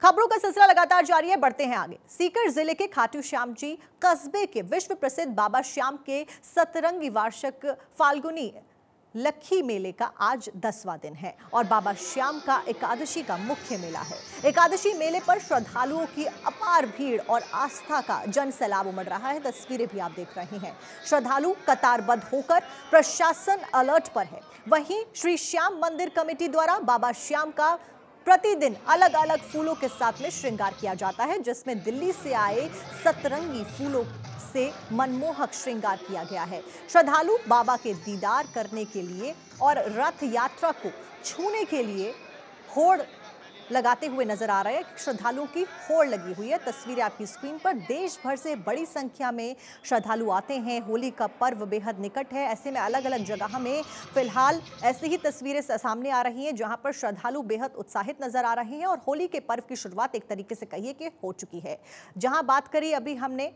खबरों का सिलसिला लगातार जारी है, बढ़ते हैं आगे। सीकर जिले के खाटू श्याम जी कस्बे के विश्व प्रसिद्ध बाबा श्याम के सतरंगी वार्षिक फाल्गुनी लक्खी मेले का आज 10वां दिन है और बाबा श्याम का एकादशी का मुख्य मेला है। एकादशी मेले पर श्रद्धालुओं की अपार भीड़ और आस्था का जन सैलाब उमड़ रहा है। तस्वीरें भी आप देख रहे हैं। श्रद्धालु कतारबद्ध होकर, प्रशासन अलर्ट पर है। वहीं श्री श्याम मंदिर कमेटी द्वारा बाबा श्याम का प्रतिदिन अलग अलग फूलों के साथ में श्रृंगार किया जाता है, जिसमें दिल्ली से आए सतरंगी फूलों से मनमोहक श्रृंगार किया गया है। श्रद्धालु बाबा के दीदार करने के लिए और रथ यात्रा को छूने के लिए होड़ लगाते हुए नजर आ रहे हैं। श्रद्धालुओं की होड़ लगी हुई है। तस्वीरें आपकी स्क्रीन पर। देश भर से बड़ी संख्या में श्रद्धालु आते हैं। होली का पर्व बेहद निकट है। ऐसे में अलग अलग जगह में फिलहाल ऐसी ही तस्वीरें सामने आ रही हैं, जहां पर श्रद्धालु बेहद उत्साहित नजर आ रहे हैं और होली के पर्व की शुरुआत एक तरीके से कहिए कि हो चुकी है। जहां बात करी अभी हमने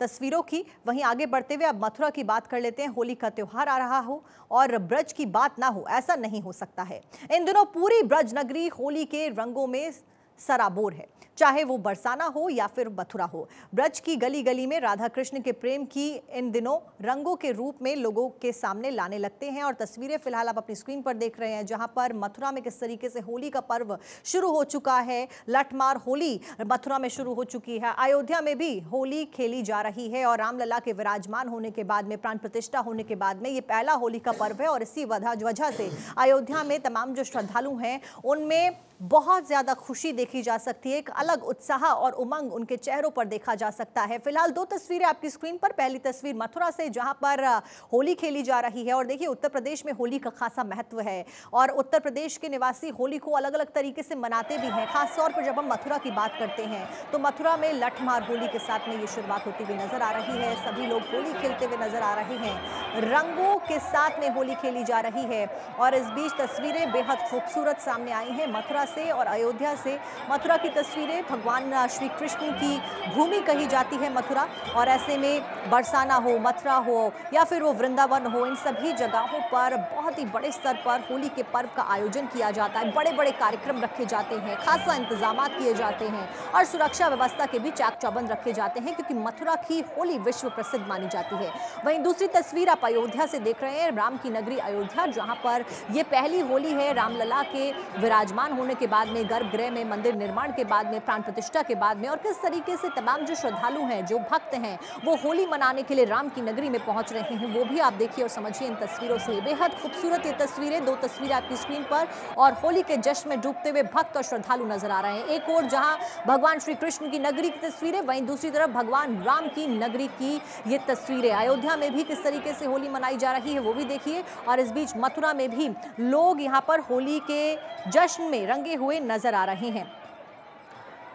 तस्वीरों की, वहीं आगे बढ़ते हुए अब मथुरा की बात कर लेते हैं। होली का त्योहार आ रहा हो और ब्रज की बात ना हो, ऐसा नहीं हो सकता है। इन दिनों पूरी ब्रज नगरी होली के रंगों में सराबोर है, चाहे वो बरसाना हो या फिर मथुरा हो। ब्रज की गली गली में राधा कृष्ण के प्रेम की इन दिनों रंगों के रूप में लोगों के सामने लाने लगते हैं और तस्वीरें फिलहाल आप अपनी स्क्रीन पर देख रहे हैं, जहां पर मथुरा में किस तरीके से होली का पर्व शुरू हो चुका है। लठमार होली मथुरा में शुरू हो चुकी है। अयोध्या में भी होली खेली जा रही है और रामलला के विराजमान होने के बाद में, प्राण प्रतिष्ठा होने के बाद में ये पहला होली का पर्व है और इसी वजह से अयोध्या में तमाम जो श्रद्धालु हैं उनमें बहुत ज्यादा खुशी देखी जा सकती है। एक अलग उत्साह और उमंग उनके चेहरों पर देखा जा सकता है। फिलहाल दो तस्वीरें आपकी स्क्रीन पर। पहली तस्वीर मथुरा से, जहां पर होली खेली जा रही है और देखिए उत्तर प्रदेश में होली का खासा महत्व है और उत्तर प्रदेश के निवासी होली को अलग अलग तरीके से मनाते भी हैं। खासतौर पर जब हम मथुरा की बात करते हैं तो मथुरा में लठमार होली के साथ में ये शुरुआत होती हुई नजर आ रही है। सभी लोग होली खेलते हुए नजर आ रहे हैं। रंगों के साथ में होली खेली जा रही है और इस बीच तस्वीरें बेहद खूबसूरत सामने आई हैं मथुरा से और अयोध्या से। मथुरा की तस्वीरें, भगवान श्री कृष्ण की भूमि कही जाती है मथुरा, और ऐसे में बरसाना हो, मथुरा हो या फिर वो वृंदावन हो, इन सभी जगहों पर बहुत ही बड़े स्तर पर होली के पर्व का आयोजन किया जाता है। बड़े बड़े कार्यक्रम रखे जाते हैं, खासा इंतजाम किए जाते हैं और सुरक्षा व्यवस्था के भी चाक चौबंद रखे जाते हैं, क्योंकि मथुरा की होली विश्व प्रसिद्ध मानी जाती है। वहीं दूसरी तस्वीर आप अयोध्या से देख रहे हैं, राम की नगरी अयोध्या, जहां पर ये पहली होली है रामलला के विराजमान होने के बाद में, गर्भगृह में, मंदिर निर्माण के बाद में, प्राण प्रतिष्ठा के बाद में, और किस तरीके से तमाम जो श्रद्धालु हैं, जो भक्त हैं, वो होली मनाने के लिए राम की नगरी में पहुंच रहे हैं, वो भी आप देखिए और समझिए इन तस्वीरों से। बेहद खूबसूरत ये तस्वीरें, दो तस्वीरें आपकी स्क्रीन पर, और होली के जश्न में डूबते हुए भक्त और श्रद्धालु नजर आ रहे हैं। एक और जहां भगवान श्री कृष्ण की नगरी की तस्वीरें, वहीं दूसरी तरफ भगवान राम की नगरी की ये तस्वीरें। अयोध्या में भी किस तरीके से होली मनाई जा रही है वो भी देखिए, और इस बीच मथुरा में भी लोग यहां पर होली के जश्न में रंगे हुए नजर आ रहे हैं।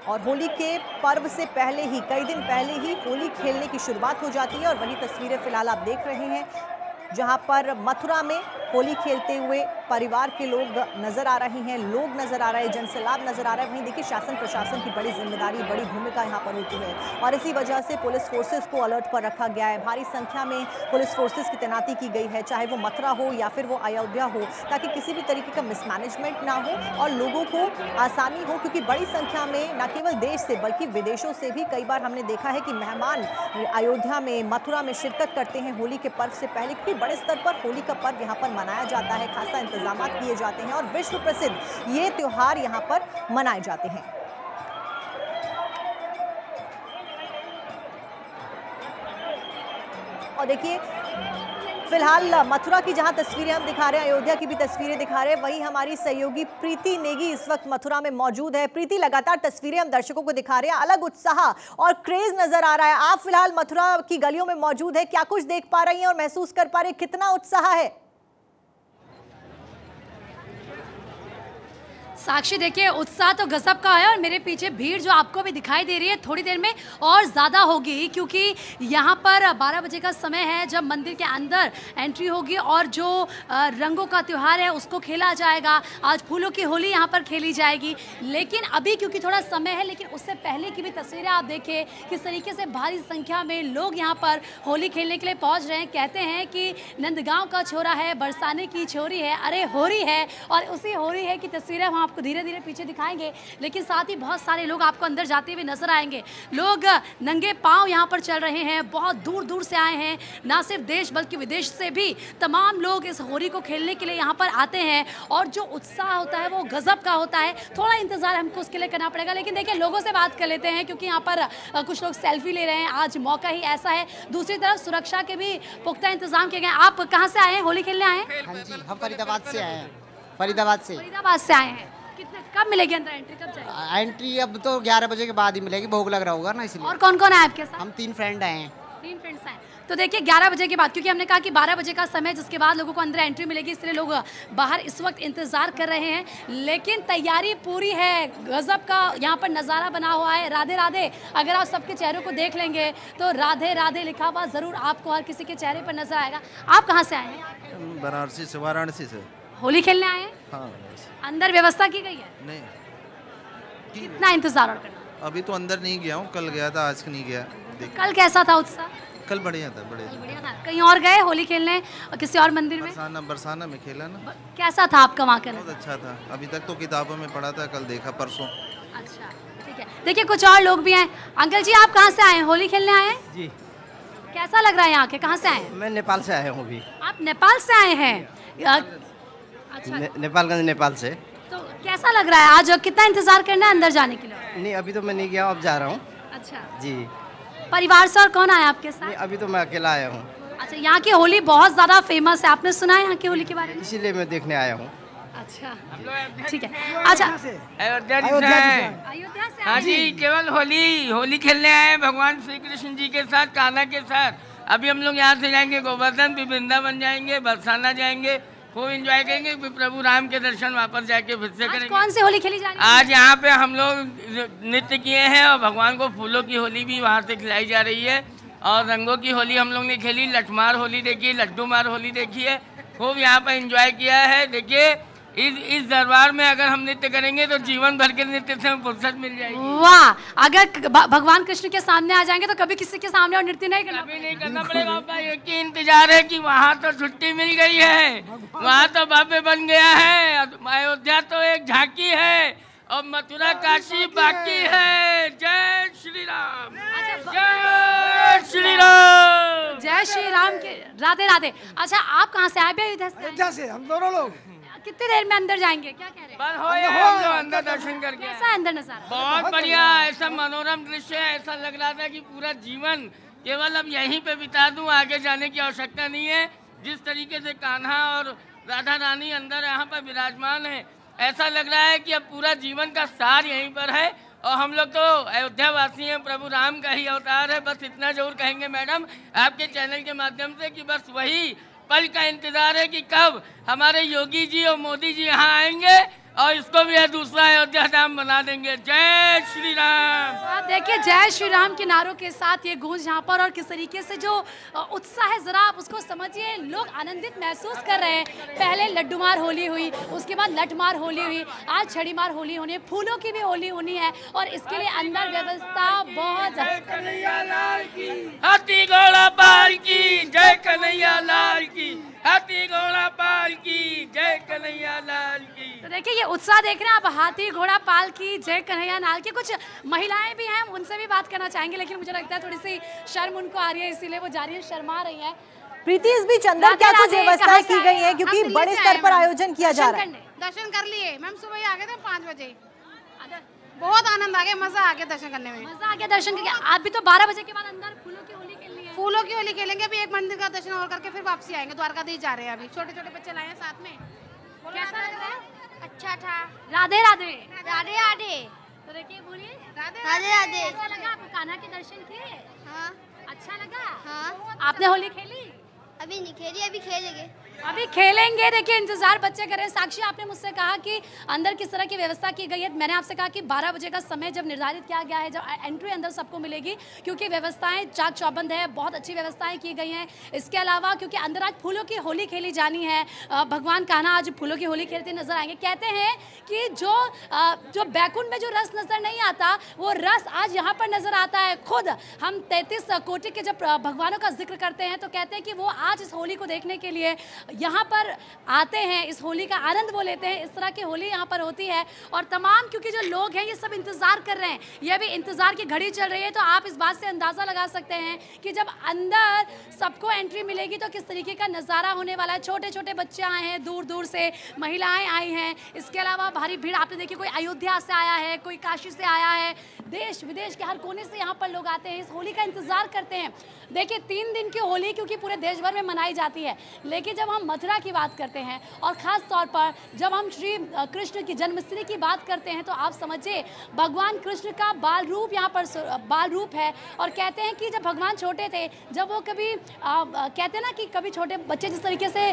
और होली के पर्व से पहले ही, कई दिन पहले ही होली खेलने की शुरुआत हो जाती है और वही तस्वीरें फिलहाल आप देख रहे हैं, जहां पर मथुरा में होली खेलते हुए परिवार के लोग नजर आ रहे हैं, लोग नजर आ रहे हैं, जनसैलाब नजर आ रहा है। वहीं देखिए शासन प्रशासन की बड़ी जिम्मेदारी, बड़ी भूमिका यहां पर होती है और इसी वजह से पुलिस फोर्सेस को अलर्ट पर रखा गया है। भारी संख्या में पुलिस फोर्सेस की तैनाती की गई है, चाहे वो मथुरा हो या फिर वो अयोध्या हो, ताकि किसी भी तरीके का मिसमैनेजमेंट ना हो और लोगों को आसानी हो, क्योंकि बड़ी संख्या में न केवल देश से बल्कि विदेशों से भी कई बार हमने देखा है कि मेहमान अयोध्या में, मथुरा में शिरकत करते हैं होली के पर्व से पहले, क्योंकि बड़े स्तर पर होली का पर्व यहाँ पर मनाया जाता है, खासा इंतजाम किए जाते हैं और विश्व प्रसिद्ध ये त्योहार यहाँ पर मनाए जाते हैं। और देखिए फिलहाल मथुरा की जहां तस्वीरें हम दिखा रहे हैं, अयोध्या की भी तस्वीरें दिखा रहे हैं, वहीं हमारी सहयोगी प्रीति नेगी इस वक्त मथुरा में मौजूद है। प्रीति, लगातार तस्वीरें हम दर्शकों को दिखा रहे हैं, अलग उत्साह और क्रेज नजर आ रहा है। आप फिलहाल मथुरा की गलियों में मौजूद है, क्या कुछ देख पा रही हैं और महसूस कर पा रही हैं, कितना उत्साह है? साक्षी, देखिए उत्साह तो गजब का है और मेरे पीछे भीड़ जो आपको भी दिखाई दे रही है थोड़ी देर में और ज़्यादा होगी, क्योंकि यहाँ पर 12 बजे का समय है जब मंदिर के अंदर एंट्री होगी और जो रंगों का त्यौहार है उसको खेला जाएगा। आज फूलों की होली यहाँ पर खेली जाएगी, लेकिन अभी क्योंकि थोड़ा समय है, लेकिन उससे पहले की भी तस्वीरें आप देखिए किस तरीके से भारी संख्या में लोग यहाँ पर होली खेलने के लिए पहुँच रहे हैं। कहते हैं कि नंदगांव का छोरा है, बरसाने की छोरी है, अरे होरी है, और उसी होरी है की तस्वीरें हम आपको आपको धीरे धीरे पीछे दिखाएंगे, लेकिन साथ ही बहुत सारे लोग आपको अंदर जाते हुए नजर आएंगे। लोग नंगे पांव यहाँ पर चल रहे हैं, बहुत दूर दूर से आए हैं, ना सिर्फ देश बल्कि विदेश से भी तमाम लोग इस होली को खेलने के लिए यहाँ पर आते हैं। और जो उत्साह होता है वो गजब का होता है। थोड़ा इंतजार हमको उसके लिए करना पड़ेगा, लेकिन देखिए लोगों से बात कर लेते हैं क्योंकि यहाँ पर कुछ लोग सेल्फी ले रहे हैं। आज मौका ही ऐसा है। दूसरी तरफ सुरक्षा के भी पुख्ता इंतजाम किए गए। आप कहाँ से आए हैं, होली खेलने आए हैं? हाँ जी, हम फरीदाबाद से आए हैं। फरीदाबाद से आए हैं। कितने कब मिलेगी अंदर एंट्री, कब जाएगी? एंट्री अब तो 11 बजे के बाद ही मिलेगी, भोग लग रहा होगा ना, इसलिए। और कौन कौन है आपके साथ? हम 3 फ्रेंड आए हैं। 3 फ्रेंड्स हैं। तो देखिए 11 बजे के बाद, क्योंकि हमने कहा कि 12 बजे का समय जिसके बाद लोगों को अंदर एंट्री मिलेगी, इसलिए लोग बाहर इस वक्त इंतजार कर रहे हैं। लेकिन तैयारी पूरी है, गजब का यहाँ पर नज़ारा बना हुआ है। राधे राधे, अगर आप सबके चेहरों को देख लेंगे तो राधे राधे लिखा हुआ ज़रूर आपको हर किसी के चेहरे पर नजर आएगा। आप कहाँ से आए हैं? बनारसी से, वाराणसी से। होली खेलने आए हैं? हाँ। अंदर व्यवस्था की गई है? नहीं, कितना इंतजार और करना? अभी तो अंदर नहीं गया हूँ, कल गया था, आज नहीं गया। कल कैसा था उत्साह? कल बढ़िया था, बढ़िया। बढ़िया था। कहीं और गए होली खेलने, किसी और मंदिर में? बरसाना में खेला ना। कैसा था आपका वहाँ का? बहुत अच्छा था। अभी तक तो किताबों में पढ़ा था, कल देखा परसों। अच्छा, ठीक है। देखिए कुछ और लोग भी हैं। अंकल जी, आप कहाँ से आए हैं, होली खेलने आए हैं? जी। कैसा लग रहा है यहाँ के, कहाँ से आए हैं? मैं नेपाल से आया हूँ अभी। आप नेपाल से आए हैं? अच्छा। नेपालगंज, नेपाल से। तो कैसा लग रहा है आज, कितना इंतजार करना है अंदर जाने के लिए? नहीं, अभी तो मैं नहीं गया, अब जा रहा हूँ। अच्छा जी। परिवार से और कौन आया आपके साथ? नहीं, अभी तो मैं अकेला आया हूँ। अच्छा, यहाँ की होली बहुत ज्यादा फेमस है, आपने सुना है यहाँ की होली के बारे में? इसीलिए मैं देखने आया हूँ। अच्छा, ठीक है। अच्छा, अयोध्या से अयोध्या से हाँ जी, केवल होली खेलने आए हैं भगवान श्री कृष्ण जी के साथ, कान्हा के साथ। अभी हम लोग यहाँ से जाएंगे गोवर्धन, फिर वृंदावन जाएंगे, बरसाना जाएंगे, खूब एंजॉय करेंगे, फिर प्रभु राम के दर्शन वापस जाके फिर से करेंगे। कौन सी होली खेली जा रही है? आज यहाँ पे हम लोग नृत्य किए हैं और भगवान को फूलों की होली भी वहाँ से खिलाई जा रही है। और रंगों की होली हम लोग ने खेली, लठमार होली देखी, लड्डू मार होली देखी है, खूब यहाँ पर एंजॉय किया है। देखिए इस दरबार में अगर हम नृत्य करेंगे तो जीवन भर के नृत्य से हमें फुर्सत मिल जाएगी। वाह, अगर भगवान कृष्ण के सामने आ जाएंगे तो कभी किसी के सामने और नृत्य नहीं करना पड़ेगा। आपका एक ही इंतजार है कि वहाँ तो छुट्टी मिल गई है, वहाँ तो भव्य बन गया है। अयोध्या तो एक झांकी है और मथुरा काशी बाकी है। जय श्री राम, जय श्री राम, जय श्री राम के। राधे राधे। अच्छा, आप कहाँ से आए? अयोध्या से हम दोनों लोग। कितनी देर में अंदर जाएंगे, क्या कह रहे हैं? बस हम लोग अंदर दर्शन करके। कैसा अंदर नजारा? बहुत बढ़िया, ऐसा मनोरम दृश्य है। ऐसा लग रहा था कि पूरा जीवन केवल अब यहीं पे बिता दूं, आगे जाने की आवश्यकता नहीं है। जिस तरीके से कान्हा और राधा रानी अंदर यहाँ पर विराजमान है, ऐसा लग रहा है कि अब पूरा जीवन का सार यहीं पर है। और हम लोग तो अयोध्या वासी हैं, प्रभु राम का ही अवतार है। बस इतना जरूर कहेंगे मैडम आपके चैनल के माध्यम से कि बस वही पल का इंतजार है कि कब हमारे योगी जी और मोदी जी यहाँ आएंगे और इसको भी दूसरा अयोध्या धाम बना देंगे। जय श्री राम। आप देखिए जय श्री राम के नारों के साथ ये गूंज यहाँ पर, और किस तरीके से जो उत्साह है जरा आप उसको समझिए। लोग आनंदित महसूस कर रहे हैं। पहले लड्डूमार होली हुई, उसके बाद लठमार होली हुई, आज छड़ीमार होली होनी है, फूलों की भी होली होनी है। और इसके लिए अंदर व्यवस्था बहुत हाथी घोड़ा पाल की जय कन्हैया लाल की, हाथी घोड़ा पाल की जय कन्हैया लाल की। तो देखिए ये उत्साह देख रहे हैं आप, हाथी घोड़ा पाल की जय कन्हैया लाल की। कुछ महिलाएं भी हैं, उनसे भी बात करना चाहेंगे, लेकिन मुझे लगता है थोड़ी सी शर्म उनको आ रही है, इसीलिए वो जा रही है, शर्मा रही है। प्रीति, इस बीच अंदर क्या कुछ व्यवस्थाएं की गई है, क्योंकि बड़े स्तर पर आयोजन किया जा रहा है? दर्शन कर लिए मैम, सुबह ही आ गए थे 5 बजे। बहुत आनंद आ गया, मजा आ गया दर्शन करने में। मजा आ गया दर्शन करके। आप भी तो 12 बजे के बाद अंदर फूलों की होली खेलनी है? फूलों की होली खेलेंगे, अभी एक मंदिर का दर्शन और करके फिर वापसी आएंगे। द्वारकाधीश जा रहे हैं अभी, छोटे छोटे बच्चे लाए हैं साथ में। कैसा लग रहा है? अच्छा था। राधे राधे। राधे राधे। तो देखिए बोलिए राधे राधे। कैसा लगा आपको? कान्हा के दर्शन किए? हाँ। अच्छा लगा? हाँ। आपने होली खेली? अभी नहीं खेली, अभी खेलेंगे। अभी खेलेंगे। देखिए इंतजार बच्चे कर रहे हैं। साक्षी, आपने मुझसे कहा कि अंदर किस तरह की व्यवस्था की गई है। मैंने आपसे कहा कि 12 बजे का समय जब निर्धारित किया गया है, जब एंट्री अंदर सबको मिलेगी, क्योंकि व्यवस्थाएं चाक चौबंद है, बहुत अच्छी व्यवस्थाएं की गई हैं। इसके अलावा क्योंकि अंदर आज फूलों की होली खेली जानी है, भगवान कान्हा आज फूलों की होली खेलते नजर आएंगे। कहते हैं कि जो बैकुंठ में जो रस नजर नहीं आता, वो रस आज यहाँ पर नजर आता है। खुद हम 33 कोटि के जब भगवानों का जिक्र करते हैं तो कहते हैं कि वो आज इस होली को देखने के लिए यहाँ पर आते हैं, इस होली का आनंद वो लेते हैं। इस तरह की होली यहाँ पर होती है और तमाम क्योंकि जो लोग हैं ये सब इंतज़ार कर रहे हैं, ये भी इंतज़ार की घड़ी चल रही है। तो आप इस बात से अंदाज़ा लगा सकते हैं कि जब अंदर सबको एंट्री मिलेगी तो किस तरीके का नज़ारा होने वाला है। छोटे छोटे बच्चे आए हैं, दूर दूर से महिलाएं आई हैं, इसके अलावा भारी भीड़ आपने देखी, कोई अयोध्या से आया है, कोई काशी से आया है, देश विदेश के हर कोने से यहाँ पर लोग आते हैं, इस होली का इंतज़ार करते हैं। देखिए 3 दिन की होली क्योंकि पूरे देश भर में मनाई जाती है, लेकिन जब हम मथुरा की बात करते हैं और ख़ास तौर पर जब हम श्री कृष्ण की जन्मस्थली की बात करते हैं तो आप समझिए भगवान कृष्ण का बाल रूप यहाँ पर बाल रूप है। और कहते हैं कि जब भगवान छोटे थे, जब वो कभी कहते हैं ना कि कभी छोटे बच्चे जिस तरीके से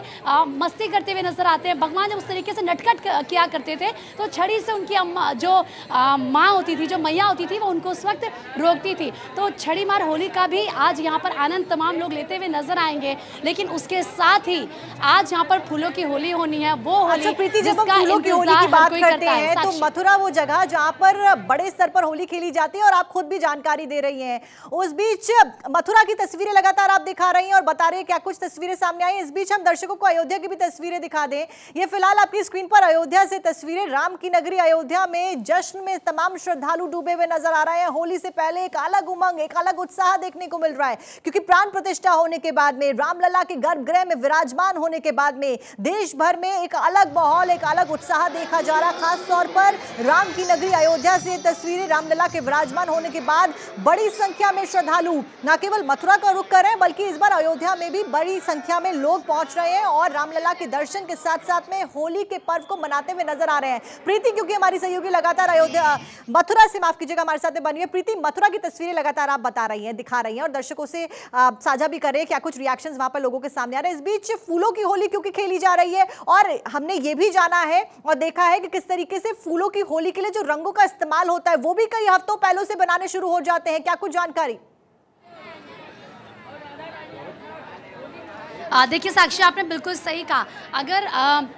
मस्ती करते हुए नजर आते हैं, भगवान जब उस तरीके से नटखट किया करते थे तो छड़ी से उनकी अम्मा जो माँ होती थी, जो मैया होती थी, वो उनको उस वक्त रोकती थी। तो छड़ी मार होली का भी आज यहाँ पर आनंद तमाम लोग लेते हुए नजर आएंगे। लेकिन उसके साथ ही आज यहाँ पर फूलों की होली होनी है, वो होली प्रीति, जब हम फूलों की होली की बात करते हैं तो मथुरा वो जगह जहाँ पर बड़े स्तर पर होली खेली जाती है और आप खुद भी जानकारी दे रही हैं। उस बीच मथुरा की तस्वीरें लगातार आप दिखा रही हैं और बता रही हैं क्या कुछ तस्वीरें सामने आई। इस बीच हम दर्शकों को अयोध्या की भी तस्वीरें दिखा दें। ये फिलहाल आपकी स्क्रीन पर अयोध्या से तस्वीरें, राम की नगरी अयोध्या में जश्न में तमाम श्रद्धालु डूबे हुए नजर आ रहे हैं। होली से पहले एक अलग उमंग, एक अलग उत्साह देखने को मिल रहा है क्योंकि प्राण प्रतिष्ठा होने के बाद में, रामलला के गर्भगृह में विराजमान होने के बाद में देश भर में एक अलग माहौल, एक अलग उत्साह देखा जा रहा। खास तौर पर राम की नगरी अयोध्या से तस्वीरें, रामलला के विराजमान होने के बाद बड़ी संख्या में श्रद्धालु न केवल मथुरा का रुख कर रहे हैं बल्कि इस बार अयोध्या में भी बड़ी संख्या में लोग पहुंच रहे हैं और रामलला के दर्शन के साथ साथ में होली के पर्व को मनाते हुए नजर आ रहे हैं। प्रीति, क्योंकि हमारी सहयोगी लगातार अयोध्या मथुरा से, माफ कीजिएगा, हमारे साथ बनी है। प्रीति, मथुरा की तस्वीरें लगातार आप बता रही हैं, दिखा रही हैं और दर्शकों से साझा भी कर रहे हैं क्या कुछ रिएक्शंस वहां पर लोगों के सामने आ रहे हैं। इस बीच फूलों की होली क्योंकि खेली जा रही है और हमने ये भी जाना है और देखा है कि किस तरीके से फूलों की होली के लिए जो रंगों का इस्तेमाल होता है वो भी कई हफ्तों पहले से बनाने शुरू हो जाते हैं। क्या कुछ जानकारी? देखिए साक्षी, आपने बिल्कुल सही कहा। अगर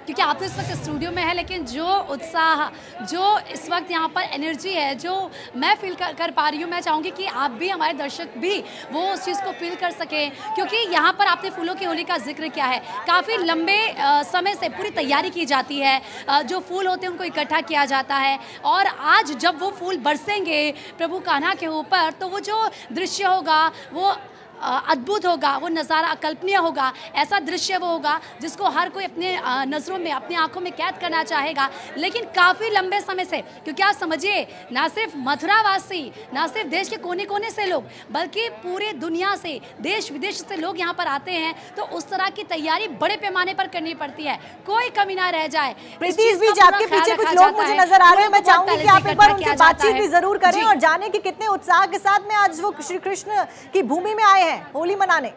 क्योंकि आप तो इस वक्त स्टूडियो में है, लेकिन जो उत्साह, जो इस वक्त यहाँ पर एनर्जी है जो मैं फील कर पा रही हूँ, मैं चाहूँगी कि आप भी, हमारे दर्शक भी वो उस चीज़ को फील कर सकें। क्योंकि यहाँ पर आपने फूलों की होली का जिक्र किया है, काफ़ी लंबे समय से पूरी तैयारी की जाती है, जो फूल होते हैं उनको इकट्ठा किया जाता है और आज जब वो फूल बरसेंगे प्रभु कान्हा के ऊपर तो वो जो दृश्य होगा वो अद्भुत होगा, वो नज़ारा अकल्पनीय होगा। ऐसा दृश्य वो होगा जिसको हर कोई अपने नज़रों में, अपनी आंखों में कैद करना चाहेगा। लेकिन काफ़ी लंबे समय से, क्योंकि आप समझिए ना सिर्फ मथुरावासी, ना सिर्फ देश के कोने कोने से लोग, बल्कि पूरे दुनिया से, देश विदेश से लोग यहाँ पर आते हैं, तो उस तरह की तैयारी बड़े पैमाने पर करनी पड़ती है, कोई कमी ना रह जाए। प्रीति, इस बीच आपके पीछे कुछ लोग मुझे नजर आ रहे हैं, मैं चाहूंगी कि आप एक बार उनसे बातचीत भी जरूर करें और जाने कि कितने उत्साह के साथ में आज वो श्री कृष्ण की भूमि में आए हैं होली मनाने।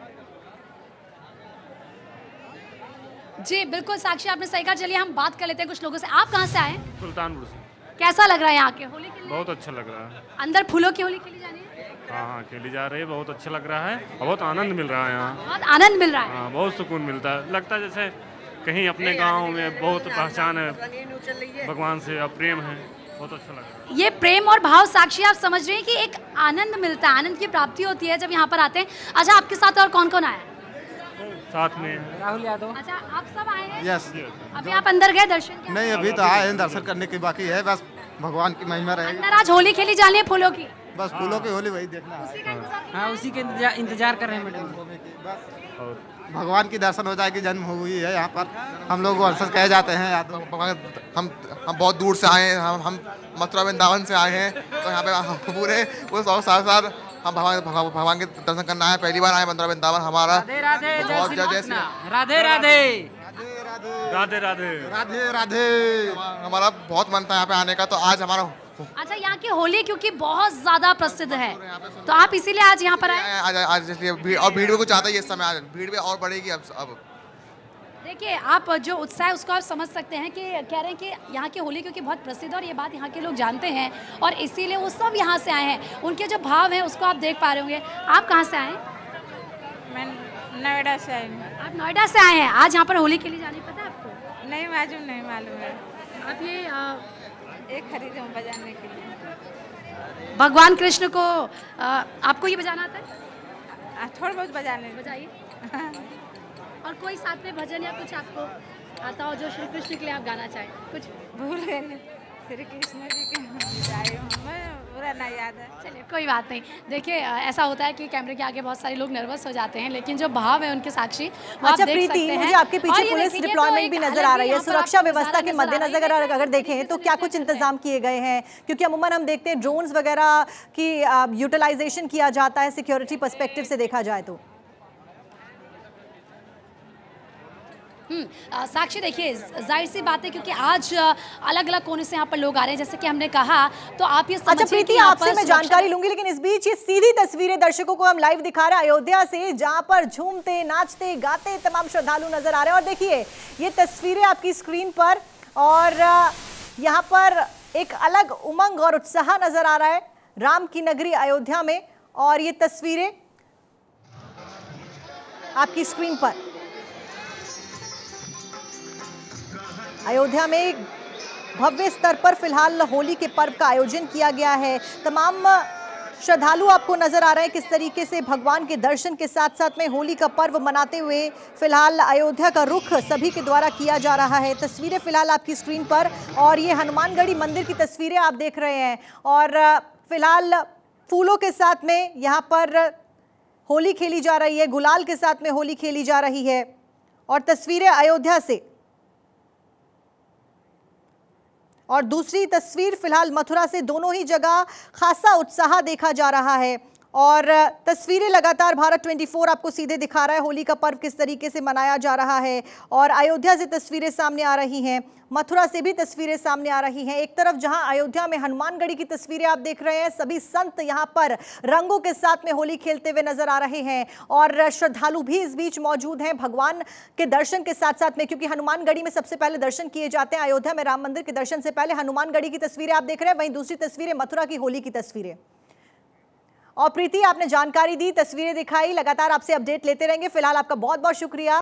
जी बिल्कुल साक्षी, आपने सही कहा। चलिए हम बात कर लेते हैं कुछ लोगों से। आप कहाँ से आए? सुल्तानपुर से। कैसा लग रहा है यहाँ के होली खेलने? बहुत अच्छा लग रहा है। अंदर फूलों की होली खेली जानी है? हाँ, खेली जा रही है, बहुत अच्छा लग रहा है और बहुत आनंद मिल रहा है यहाँ। बहुत आनंद मिल रहा है। हाँ, बहुत सुकून मिलता है। लगता है जैसे कहीं अपने गाँव में बहुत पहचान है भगवान से और प्रेम है, बहुत अच्छा लग रहा है। ये प्रेम और भाव साक्षी, आप समझ रहे हैं कि एक आनंद मिलता है, आनंद की प्राप्ति होती है जब यहाँ पर आते हैं। अच्छा, आपके साथ और कौन कौन आया? साथ में राहुल यादव। अच्छा, आप सब आए हैं? यस। अभी आप अंदर गए दर्शन? नहीं, अभी तो आए हैं, दर्शन करने की बाकी है, बस भगवान की महिमा रहेगी। अंदर आज होली खेली जानी है फूलों की? बस फूलों की होली वही देखना है। हाँ, उसी के इंतजार कर रहे हैं मैडम। भगवान की दर्शन हो जाएगी, जन्म हुई है यहाँ पर। हम लोग वंशज कहे जाते हैं। हम बहुत दूर से आए हैं, हम मथुरा वृंदावन से आए हैं, तो यहाँ पे पूरे वो 100 साल हम भगवान के दर्शन करना है। पहली बार आए मथुरा वृंदावन हमारा। राधे राधे, बहुत जैसे राधे राधे, राधे राधे, राधे राधे। हमारा बहुत मन था यहाँ पे आने का, तो आज हमारा। अच्छा, यहाँ की होली क्योंकि बहुत ज्यादा प्रसिद्ध है तो आप इसीलिए आज यहाँ पर आए? आज इसलिए भीड़, और भीड़ भी कुछ ज़्यादा ही इस समय, आज भीड़ भी और बढ़ेगी अब। देखिए, आप जो उत्साह है उसको आप समझ सकते हैं कि कह रहे हैं कि यहाँ की होली क्योंकि बहुत प्रसिद्ध है और ये बात यहाँ के लोग जानते हैं और इसीलिए वो सब यहाँ से आए हैं। उनके जो भाव हैं उसको आप देख पा रहे होंगे। आप कहाँ से आए? मैं नोएडा से आई हूँ। आप नोएडा से आए हैं, आज यहाँ पर होली के लिए जाने पता है आपको? नहीं, मालूम नहीं मालूम है। आप ये एक खरीदे हूँ बजाने के लिए। भगवान कृष्ण को आपको ये बजाना आता है? थोड़ा बहुत बजाने। बजाइए। और कोई साथ में भजन या कुछ आपको आता हो जो श्री कृष्ण के लिए आप गाना चाहें? कुछ भूल गए श्री कृष्ण जी के जाए पूरा नहीं याद है। चलिए कोई बात नहीं। देखिए ऐसा होता है कि कैमरे के आगे बहुत सारे लोग नर्वस हो जाते हैं, लेकिन जो भाव है उनके साक्षी वो आप देख सकते हैं। मुझे आपके पीछे पुलिस डिप्लॉयमेंट भी नजर आ रही है। सुरक्षा व्यवस्था के मद्देनजर अगर देखें तो क्या कुछ इंतजाम किए गए हैं? क्योंकि अमूमन हम देखते हैं ड्रोन्स वगैरह की यूटिलाइजेशन किया जाता है सिक्योरिटी पर्सपेक्टिव से देखा जाए तो। साक्षी देखिए जाहिर सी बात है क्योंकि आज अलग अलग कोने से यहाँ पर लोग आ रहे हैं, जैसे कि हमने कहा, तो आप ये समझिए। अच्छा प्रीति, आपसे मैं जानकारी लूंगी, लेकिन इस बीच ये सीधी तस्वीरें दर्शकों को हम लाइव दिखा रहे हैं अयोध्या से, जहां पर झूमते नाचते गाते तमाम श्रद्धालु नजर आ रहे हैं। और देखिए ये तस्वीरें आपकी स्क्रीन पर, और यहाँ पर एक अलग उमंग और उत्साह नजर आ रहा है राम की नगरी अयोध्या में। और ये तस्वीरें आपकी स्क्रीन पर अयोध्या में भव्य स्तर पर फिलहाल होली के पर्व का आयोजन किया गया है। तमाम श्रद्धालु आपको नजर आ रहे हैं किस तरीके से भगवान के दर्शन के साथ साथ में होली का पर्व मनाते हुए फिलहाल अयोध्या का रुख सभी के द्वारा किया जा रहा है। तस्वीरें फिलहाल आपकी स्क्रीन पर, और ये हनुमानगढ़ी मंदिर की तस्वीरें आप देख रहे हैं। और फिलहाल फूलों के साथ में यहाँ पर होली खेली जा रही है, गुलाल के साथ में होली खेली जा रही है। और तस्वीरें अयोध्या से, और दूसरी तस्वीर फिलहाल मथुरा से। दोनों ही जगह खासा उत्साह देखा जा रहा है। और तस्वीरें लगातार भारत 24 आपको सीधे दिखा रहा है होली का पर्व किस तरीके से मनाया जा रहा है। और अयोध्या से तस्वीरें सामने आ रही हैं, मथुरा से भी तस्वीरें सामने आ रही हैं। एक तरफ जहां अयोध्या में हनुमानगढ़ी की तस्वीरें आप देख रहे हैं, सभी संत यहां पर रंगों के साथ में होली खेलते हुए नजर आ रहे हैं। और श्रद्धालु भी इस बीच मौजूद हैं भगवान के दर्शन के साथ साथ में, क्योंकि हनुमानगढ़ी में सबसे पहले दर्शन किए जाते हैं। अयोध्या में राम मंदिर के दर्शन से पहले हनुमानगढ़ी की तस्वीरें आप देख रहे हैं, वहीं दूसरी तस्वीरें मथुरा की होली की तस्वीरें। और प्रीति, आपने जानकारी दी, तस्वीरें दिखाई, लगातार आपसे अपडेट लेते रहेंगे। फिलहाल आपका बहुत बहुत शुक्रिया।